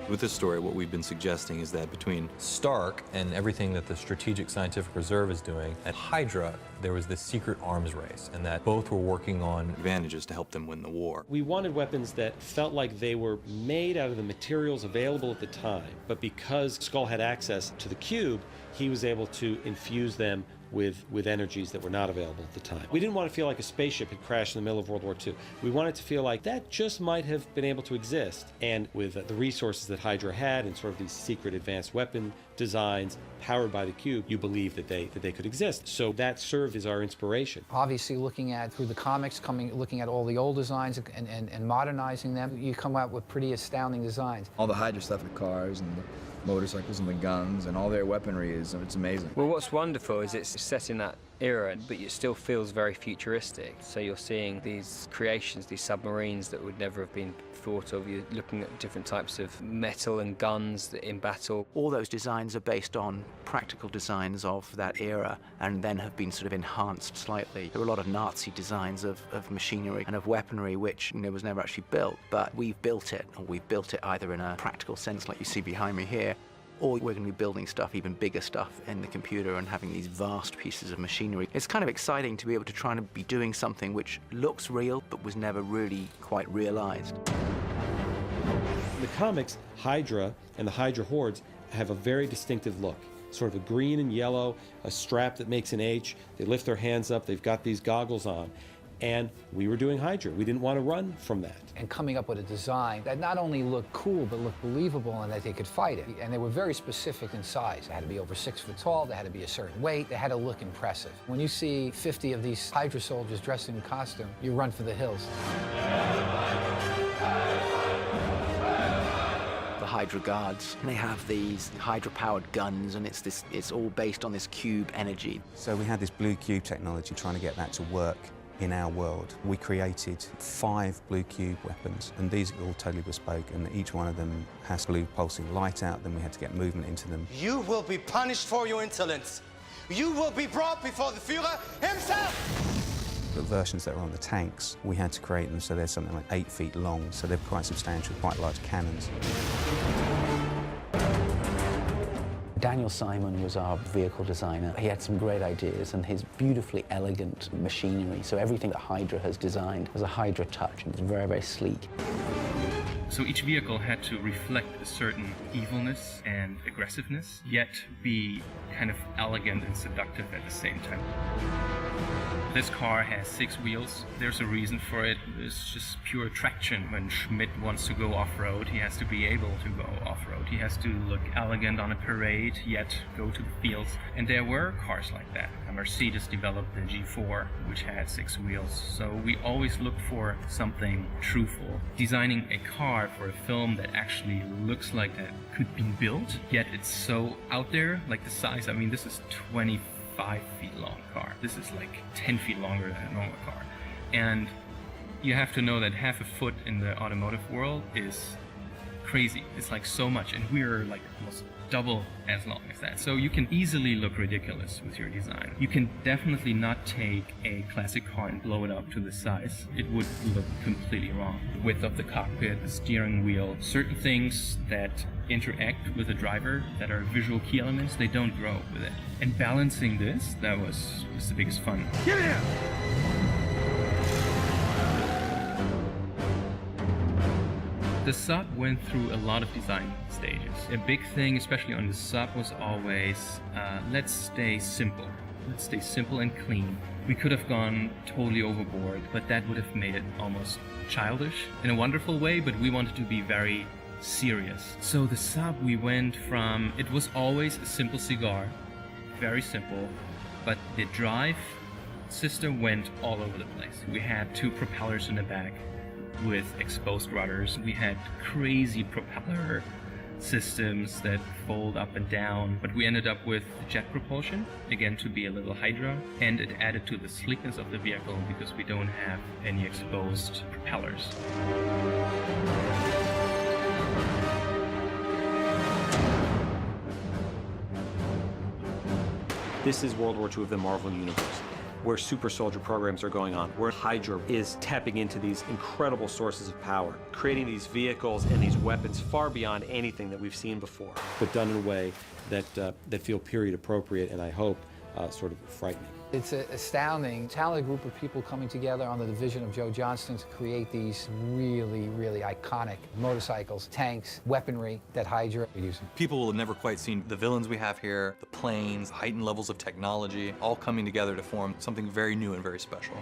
With this story, what we've been suggesting is that between Stark and everything that the Strategic Scientific Reserve is doing, at Hydra, there was this secret arms race, and that both were working on advantages to help them win the war. We wanted weapons that felt like they were made out of the materials available at the time, but because Skull had access to the cube, he was able to infuse them with energies that were not available at the time. We didn't want to feel like a spaceship had crashed in the middle of World War II. We wanted to feel like that just might have been able to exist. And with the resources that Hydra had and sort of these secret advanced weapon designs powered by the cube, you believe that they could exist. So that served as our inspiration. Obviously, looking at through the comics, looking at all the old designs and modernizing them, you come out with pretty astounding designs. All the Hydra stuff, the cars and the motorcycles and the guns and all their weaponry it's amazing. Well, what's wonderful is it's set in that era, but it still feels very futuristic. So you're seeing these creations, these submarines that would never have been thought of. You're looking at different types of metal and guns in battle. All those designs are based on practical designs of that era and then have been sort of enhanced slightly. There were a lot of Nazi designs of machinery and of weaponry which was never actually built, but we've built it, or we've built it either in a practical sense like you see behind me here, or we're going to be building stuff, even bigger stuff in the computer and having these vast pieces of machinery. It's kind of exciting to be able to try and be doing something which looks real but was never really quite realized. In the comics, Hydra and the Hydra hordes have a very distinctive look. Sort of a green and yellow, a strap that makes an H. They lift their hands up, they've got these goggles on. And we were doing Hydra. We didn't want to run from that. And coming up with a design that not only looked cool, but looked believable and that they could fight it. And they were very specific in size. They had to be over 6 foot tall, they had to be a certain weight, they had to look impressive. When you see 50 of these Hydra soldiers dressed in costume, you run for the hills. Hydra guards. They have these Hydra-powered guns, and it's all based on this cube energy. So we had this blue cube technology trying to get that to work in our world. We created 5 blue cube weapons, and these are all totally bespoke, and each one of them has blue pulsing light out. Then we had to get movement into them. You will be punished for your insolence. You will be brought before the Führer himself! The versions that are on the tanks, we had to create them so they're something like 8 feet long, so they're quite substantial, quite large cannons. Daniel Simon was our vehicle designer. He had some great ideas and his beautifully elegant machinery. So everything that Hydra has designed has a Hydra touch, and it's very, very sleek. So each vehicle had to reflect a certain evilness and aggressiveness, yet be kind of elegant and seductive at the same time. This car has 6 wheels. There's a reason for it. It's just pure traction. When Schmidt wants to go off-road, he has to be able to go off-road. He has to look elegant on a parade, yet go to the fields. And there were cars like that. Mercedes developed the G4, which had 6 wheels. So we always look for something truthful. Designing a car for a film that actually looks like that could be built, yet it's so out there, like the size. I mean, this is 25 feet long car. This is like 10 feet longer than a normal car. And you have to know that half a foot in the automotive world is crazy. It's like so much, and we're like almost double as long as that. So you can easily look ridiculous with your design. You can definitely not take a classic car and blow it up to the size. It would look completely wrong. The width of the cockpit, the steering wheel, certain things that interact with the driver that are visual key elements, they don't grow with it. And balancing this, that was the biggest fun. Get here! The sub went through a lot of design stages. A big thing, especially on the sub, was always, let's stay simple. Let's stay simple and clean. We could have gone totally overboard, but that would have made it almost childish in a wonderful way, but we wanted to be very serious. So the sub, we went from, it was always a simple cigar, very simple, but the drive system went all over the place. We had 2 propellers in the back with exposed rudders. We had crazy propeller systems that fold up and down, but we ended up with jet propulsion, again to be a little Hydra, and it added to the sleekness of the vehicle because we don't have any exposed propellers. This is World War II of the Marvel Universe. where super soldier programs are going on, where Hydra is tapping into these incredible sources of power, creating these vehicles and these weapons far beyond anything that we've seen before, but done in a way that, that feel period appropriate and I hope sort of frightening. It's an astounding, talented group of people coming together under the vision of Joe Johnston to create these really, really iconic motorcycles, tanks, weaponry that Hydra are using. People will have never quite seen the villains we have here, the planes, heightened levels of technology, all coming together to form something very new and very special.